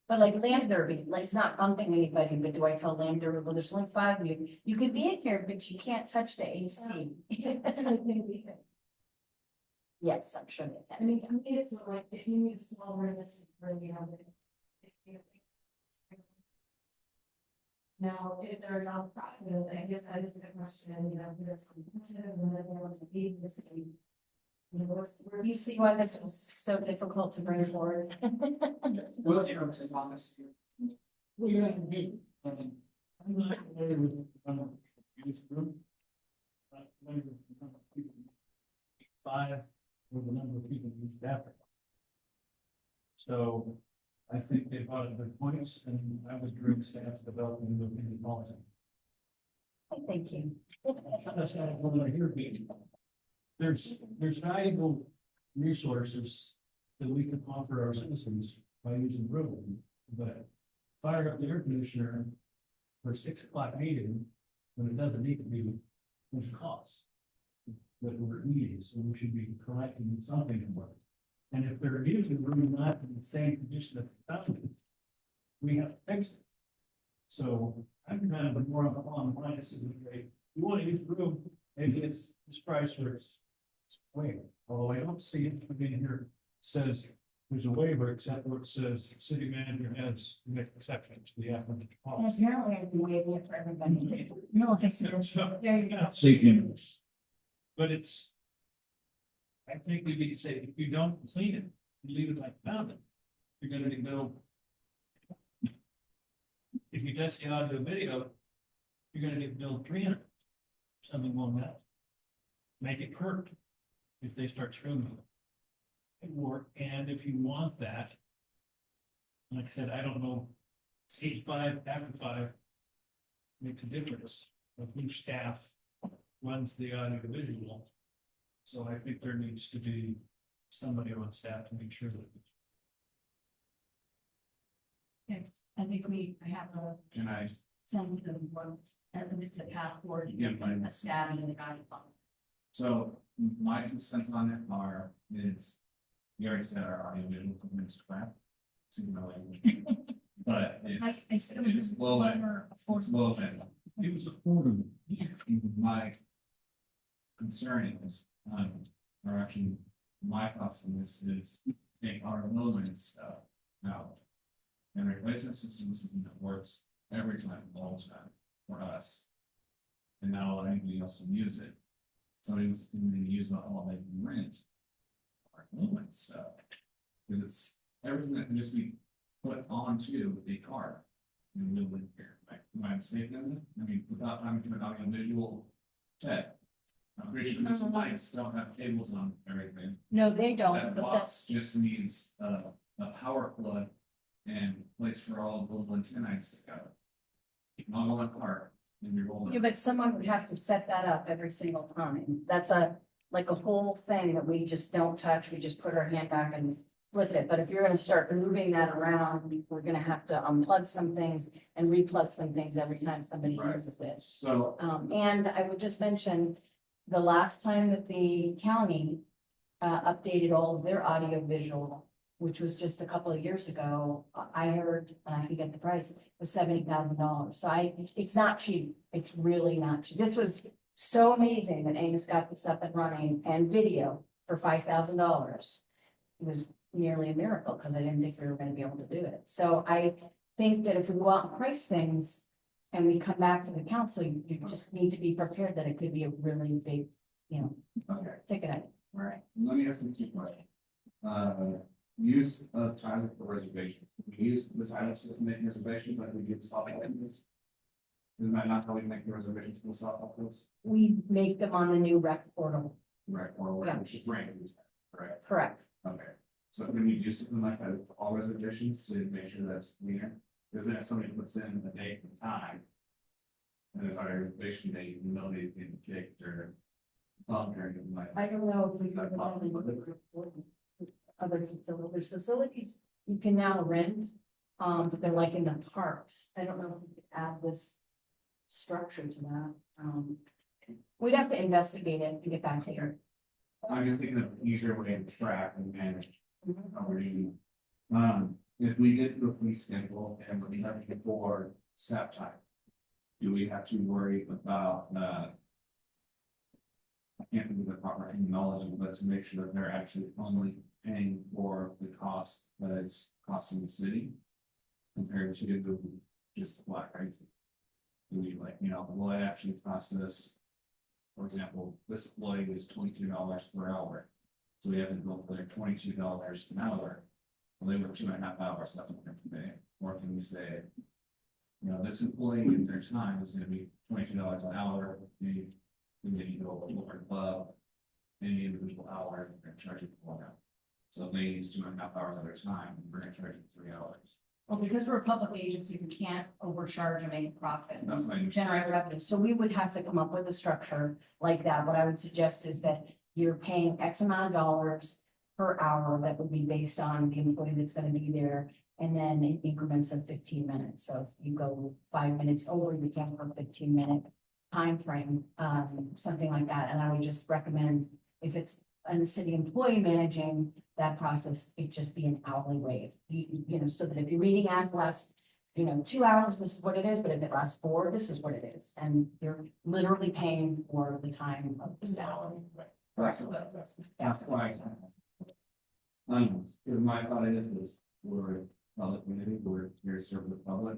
But like Land Derby, like it's not bumping anybody, but do I tell Land Derby, well, there's only 5 of you, you could be in here, but you can't touch the AC. and I think we can. Yes, I'm sure they I can. mean, to me, it's like, if you need a small room, this is where we have it. Now, if they're nonprofit, I guess that is a good question, and you know, if it's competitive, and then they want to be in the city. You know, where You see why this was so difficult to bring forward? Wheelchair Mr. Thomas. Well, yeah, maybe. I'm not familiar with youth group. Not familiar with the number of people. 5 or the number of people who staff it. So I think they brought up good points, and I was during staff's development of the policy. Thank you. That's not what I hear being. There's valuable resources that we can offer our citizens by using the room, but fire up the air conditioner for 6 o'clock meeting when it doesn't need to be, there's costs that we're needing, so we should be collecting something in work. And if there is a room not in the same condition that the found it, we have to fix it. So I'm kind of more on the line, this is great. You want to use the room, maybe it's this price or it's waiver, although I don't see it being here says there's a waiver, except where it says the city manager has to make exceptions to the applicant And policy. apparently I've been waiting it for everybody. No, I said, So, there you go. Seeking. But it's, I think we need to say, if you don't clean it, you leave it like found it, you're gonna get billed. If you test the audio video, you're gonna get billed 300, something along that. Make it current if they start screwing it. And if you want that, like I said, I don't know, 85 after 5 makes a difference of who staff runs the audio visual. So I think there needs to be somebody on staff to make sure that. I think we have a Can I, sense of what, at least the path forward, to Yeah, get fine. a stab in the guide fund. so my 2 cents on it are, is, you already said our audio visual equipment is crap. Excuse my language. But I still. it's low end. It's low end. It was affordable. My concern is, or actually, my thoughts on this is take our low end stuff out. And replace a system with something that works every time, all the time, for us. And not allow anybody else to use it. Somebody was going to use it all they can rent. Our low end stuff. Because it's everything that can just be put onto a car. And live in here, like, am I mistaken? I mean, without having to an audio visual tech. I'm pretty sure these lights don't have cables on everything. No, they don't, That but box just needs a power plug and place for all the little antennae to go. Not on one car, and you're rolling. Yeah, but someone would have to set that up every single time. That's like a whole thing that we just don't touch. We just put our hand back and flip it. But if you're gonna start moving that around, we're gonna have to unplug some things and replug some things every time somebody Right. uses it. So, And I would just mention, the last time that the county updated all of their audio visual, which was just a couple of years ago, I heard, I could get the price, was $70,000. So it's not cheap. It's really not cheap. This was so amazing that Amos got this up and running and video for $5,000. It was nearly a miracle because I didn't think we were gonna be able to do it. So I think that if we go out and price things and we come back to the council, you just need to be prepared that it could be a really big, okay, ticket item. alright, let me ask you 2 questions. Use of Tyler for reservations. We use the Tyler system making reservations like we do the softball fields. Isn't that not how we make the reservations for the softball fields? We make them on the new rec portal, Right, or Yeah. which is ranked, correct? correct? Okay, so can we do something like that with all reservations to make sure that's clear? Because then if somebody puts in the date and time. And there's our reservation date, nobody's being kicked or bumped or anything like. I don't know if we Is that can. possible? Other facilities, you can now rent, but they're like in the parks. I don't know if we could add this structure to that. We'd have to investigate it and get back here. I'm just thinking of an easier way to track and manage how we're doing. If we did do a fleet schedule and we're looking for staff time. Do we have to worry about, I can't think of the proper terminology, but to make sure that they're actually only paying for the cost that it's costing the city. Compared to the just flat rate. Do we like, will it actually cost us? For example, this employee is $22 per hour. So we have to go for their $22 an hour. Well, they work 2.5 hours, so that's what we're gonna pay. Or can we say, this employee in their time is gonna be $22 an hour, we need to go over above any individual hour, we're gonna charge it for that. So if they use 2.5 hours of their time, we're gonna charge them 3 hours. Well, because we're a public agency, we can't overcharge and make a profit. That's my. Generate revenue. So we would have to come up with a structure like that. What I would suggest is that you're paying X amount of dollars per hour that would be based on the employee that's gonna be there. And then in increments of 15 minutes. So if you go 5 minutes over, you can for a 15-minute time frame, something like that. And I would just recommend if it's a city employee managing that process, it just be an hourly rate. So that if your meeting lasts, 2 hours, this is what it is, but if it lasts 4, this is what it is. And you're literally paying for the time of the staff. That's why. Because my thought is we're a public community, we're here to serve the public.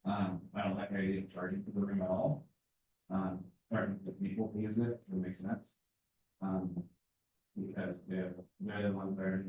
I don't like the idea of charging for the room at all. Charging the people who use it makes sense. Because they're the ones that are,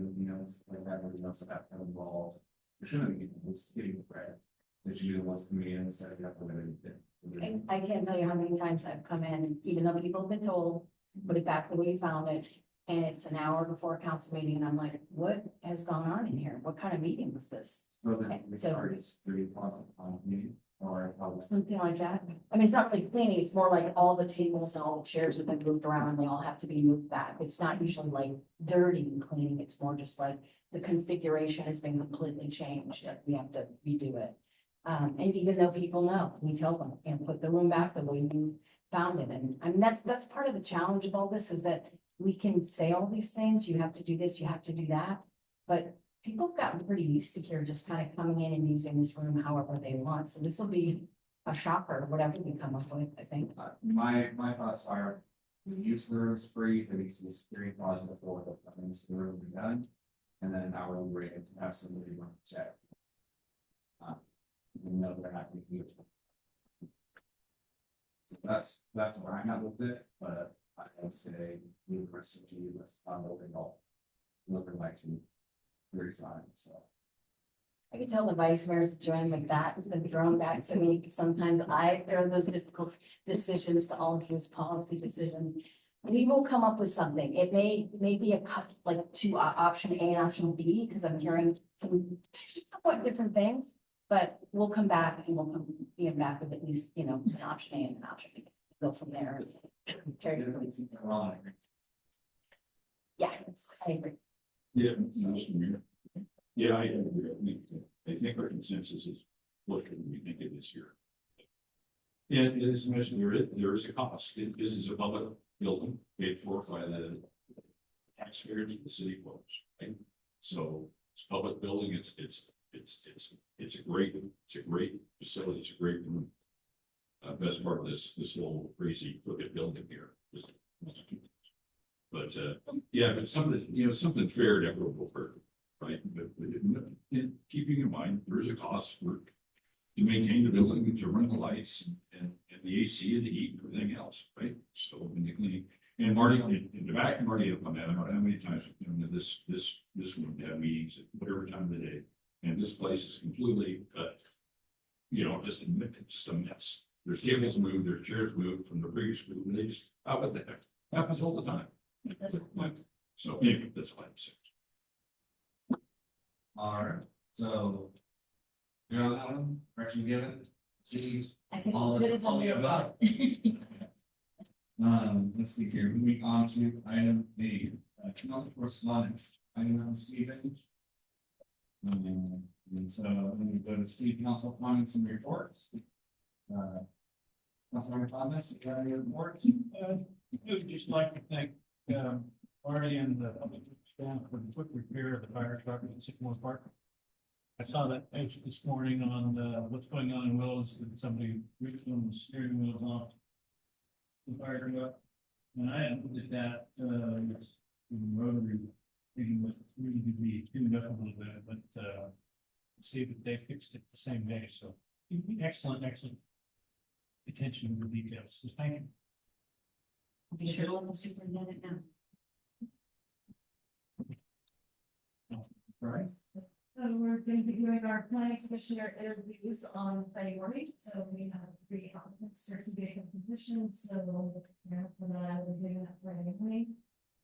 stuff like that, where staff have involved. There shouldn't be people who's getting the credit. They should be the ones coming in and setting up the way they did. I can't tell you how many times I've come in, even though people have been told, put it back the way you found it. And it's an hour before a council meeting and I'm like, what has gone on in here? What kind of meeting was this? So then we So- charge 3 deposit on me. or how? Something like that. I mean, it's not really cleaning, it's more like all the tables and all the chairs have been moved around and they all have to be moved back. It's not usually like dirty and cleaning, it's more just like the configuration has been completely changed, and we have to redo it. And even though people know, we tell them, and put the room back the way you found it. And I mean, that's part of the challenge of all this is that we can say all these things, you have to do this, you have to do that. But people have gotten pretty used to here just kind of coming in and using this room however they want. So this will be a shocker, whatever we come up with, I think. My thoughts are, the use of the room is free, there needs to be a security closet for the things the room be done. And then an hourly rate to have somebody run a check. We know they're not gonna do it. That's where I'm at with it, but I would say university was probably all. Looking like to resign, so. I can tell the vice mayor's joining like that, it's been thrown back to me, because sometimes I throw those difficult decisions to all of those policy decisions. We will come up with something, it may be a cut, like to option A and option B, because I'm hearing some somewhat different things. But we'll come back and we'll come back with at least, an option A and an option B, go from there. Very quickly. Yeah, I agree. Yeah, Mr. Mayor. Yeah, I agree. I think our consensus is what can we think of this year? And as mentioned, there is a cost. This is a public building paid for by the taxpayers of the city of Willows, right? So it's a public building, it's a great facility, it's a great room. Best part of this whole crazy crooked building here. But yeah, but something fair and equitable for, right? But keeping in mind, there's a cost for to maintain the building, to run the lights and the AC and the heat and everything else, right? So when you clean, and Marty, in the back, Marty up on that, I don't know how many times, this room had meetings at whatever time of the day. And this place is completely cut, just a mess. There's tables moved, there's chairs moved from the previous group, and they just, what the heck, happens all the time. So anyway, that's what I'm saying. Alright, so. You know that one, correction given, see, I think all it's good as all the above. Let's see here, moving on to item B, council correspondence, item Stephen. And so when we go to city council comments and reports. Councilmember Thomas, you got any reports? I would just like to thank, Marty and the public staff for the quick repair of the fire truck at Sycamore Park. I saw that post this morning on, what's going on in Willows, that somebody ripped one of the steering wheels off the fire truck. And I looked at that, it's the rotary thing with really to be tuned up a little bit, but, see that they fixed it the same day, so excellent attention to the details, so thank you. Be sure to let the superintendent know. Right. So we're going to be doing our planning commissioner interviews on February, so we have 3 applicants, certain vacant positions, so for that, we're doing that for anybody.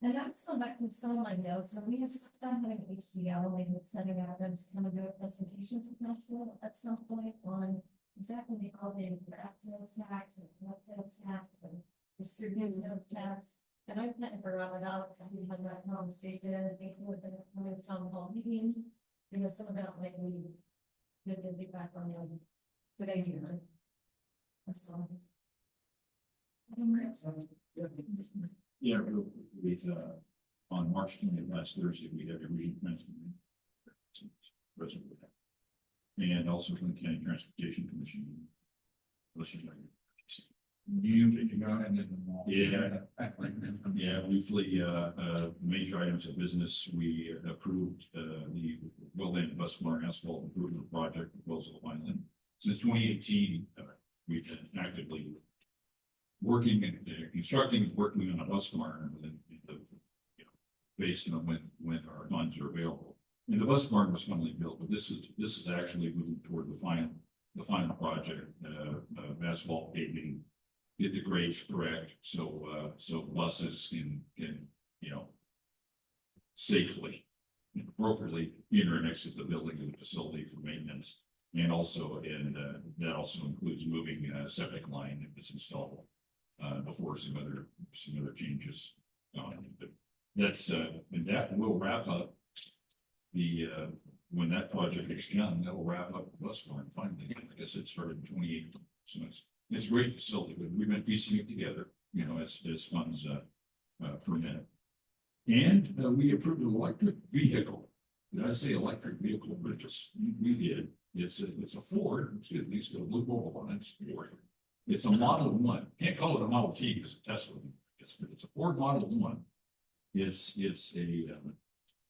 And I'm still back to some of my notes, and we have started having HDL, and we're setting out them to come and do a presentation to council at some point on exactly how they grab sales tax and what sales tax and distribute sales tax. And I kind of forgot about, we had that conversation, I think with the town hall meetings. Some of that like we did the background on good idea. That's all. Yeah, with, on March 20th, last Thursday, we had a reading. And also from the County Transportation Commission. You can go ahead and. Yeah, briefly, major items of business, we approved, the Wellland Busmar Asphalt Improvement Project proposal finally. Since 2018, we've been actively working and constructing, working on a bus barn, based on when our funds are available. And the bus barn was finally built, but this is actually moving toward the final project, asphalt paving. Get the grades correct, so buses can safely and appropriately enter and exit the building and the facility for maintenance. And also that also includes moving a septic line if it's installed. Before some other changes. But that's, and that will wrap up. The, when that project is done, that will wrap up the bus barn finally. I guess it started in 2018. So it's a great facility, but we've been piecing it together, you know, as funds, permit. And we approved an electric vehicle. Did I say electric vehicle purchase? We did. It's a Ford, it's at least a blue ball on it. It's a Model 1. Can't call it a Model T because it's Tesla. It's a Ford Model 1. It's a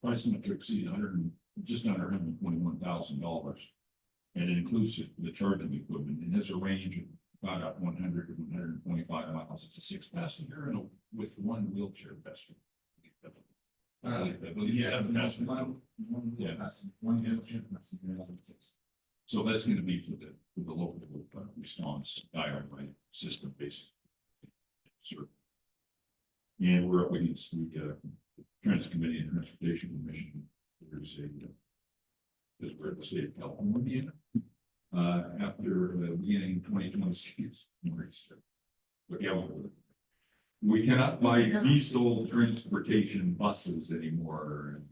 price not to exceed just under $121,000. And it includes the charging equipment and has a range of about 100 to 125 miles. It's a 6-passenger and with one wheelchair passenger. I believe Yeah, 7 passengers. yeah, that's one dealership, that's the other 6. So that's going to be for the local response diorite system, basically. Sure. And we're up against the Transit Committee and Transportation Commission. There's because we're at the state of California. After beginning 2026, look out. We cannot buy diesel transportation buses anymore.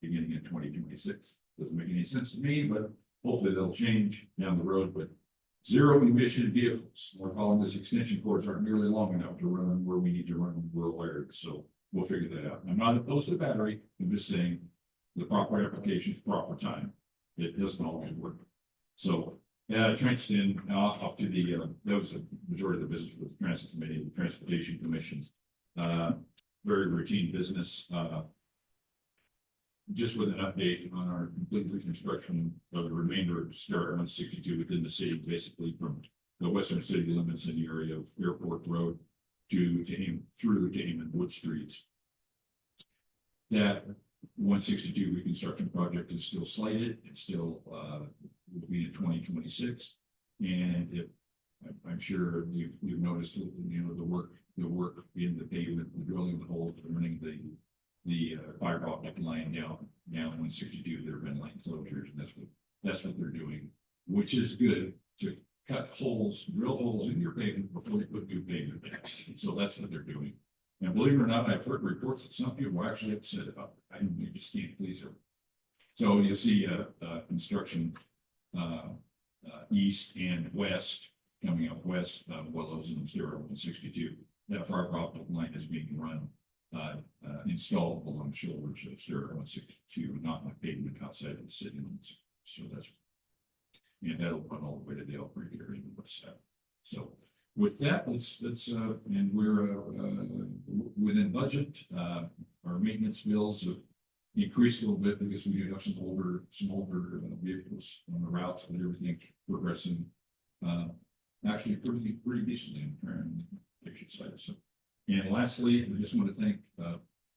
Beginning in 2026 doesn't make any sense to me, but hopefully they'll change down the road. But zero emission vehicles, we're calling this extension cords aren't nearly long enough to run where we need to run in rural areas. So we'll figure that out. I'm not opposed to the battery. I'm just saying the proper application, proper time. It doesn't always work. So transit up to the that was the majority of the business with the Transit Committee, the Transportation Commission. Very routine business. Just with an update on our complete reconstruction of the remainder of Star 162 within the city, basically from the western city limits in the area of Airport Road through to Aim Wood Streets. That 162 reconstruction project is still slated. It's still will be in 2026, and I'm sure you've noticed, you know, the work in the pavement, the drilling the holes, running the fiber optic line down 162. There have been line closures, and that's what they're doing, which is good to cut holes, drill holes in your pavement before you put new pavement in. So that's what they're doing. And believe it or not, I've heard reports that some people are actually upset about it. You just can't please them. So you see construction east and west, coming up west of Willows and 162. That fiber optic line is being run, installed along the shoulders of 162, not on pavement outside of the city limits. So that's, and that'll run all the way to the Elk Creek area in the west side. So with that, let's and we're within budget. Our maintenance bills have increased a little bit because we do have some older vehicles on the routes, but everything's progressing actually pretty decently in the picture side. So, and lastly, I just want to thank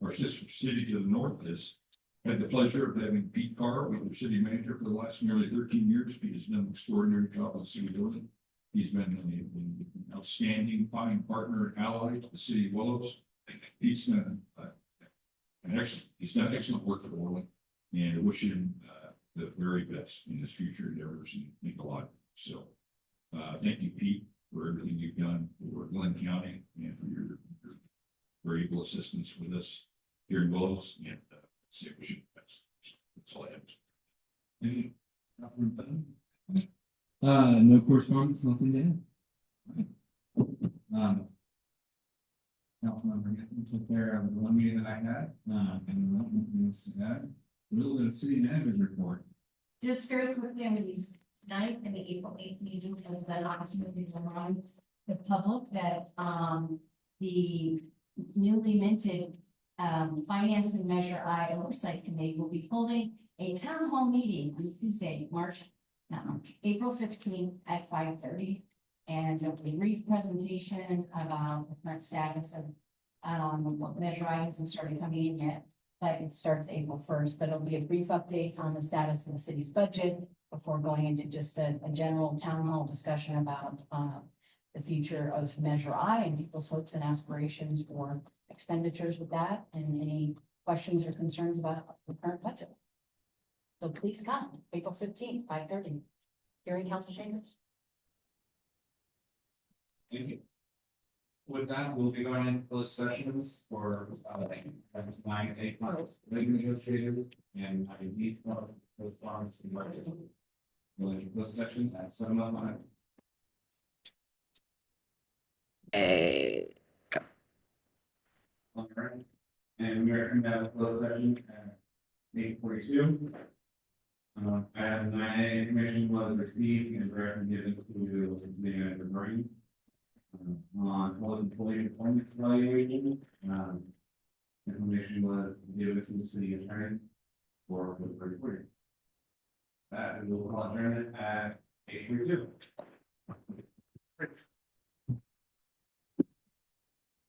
our sister city to the north has had the pleasure of having Pete Carr, our city manager, for the last nearly 13 years. Pete has done an extraordinary job on the city building. He's been an outstanding, fine partner, ally to the city of Willows. He's done excellent work for Orland, and I wish him the very best in his future endeavors, and think a lot. So, thank you, Pete, for everything you've done for Glenn County and for your very able assistance with us here in Willows, and say wish you the best. That's all I have. No correspondence, nothing to add. Councilmember Nichols took care of the one meeting that I had, and nothing else to add. Little bit of city manager's report. Just very quickly, I'm going to use tonight and the April 8th meeting as an opportunity to remind the public that the newly minted Finance and Measure I Oversight Committee will be holding a town hall meeting on Tuesday, April 15th at 5:30. And there'll be a brief presentation about the current status of what Measure I hasn't started coming in yet, but it starts April 1st. But it'll be a brief update on the status of the city's budget before going into just a general town hall discussion about the future of Measure I and people's hopes and aspirations for expenditures with that, and any questions or concerns about the current budget. So please come, April 15th, 5:30. Hearing Council Chambers? Thank you. With that, we'll be going into closed sessions for, items 9A, labor negotiators, and I need of those bonds and market. We'll enter closed session at 7:09. All right, and we are coming out of closed session at 8:42. Item 9A, information was received and directly given to the meeting at the Marine. On public employee performance evaluation, information was given to the city attorney for the recording. That we will call adjournment at 8:42.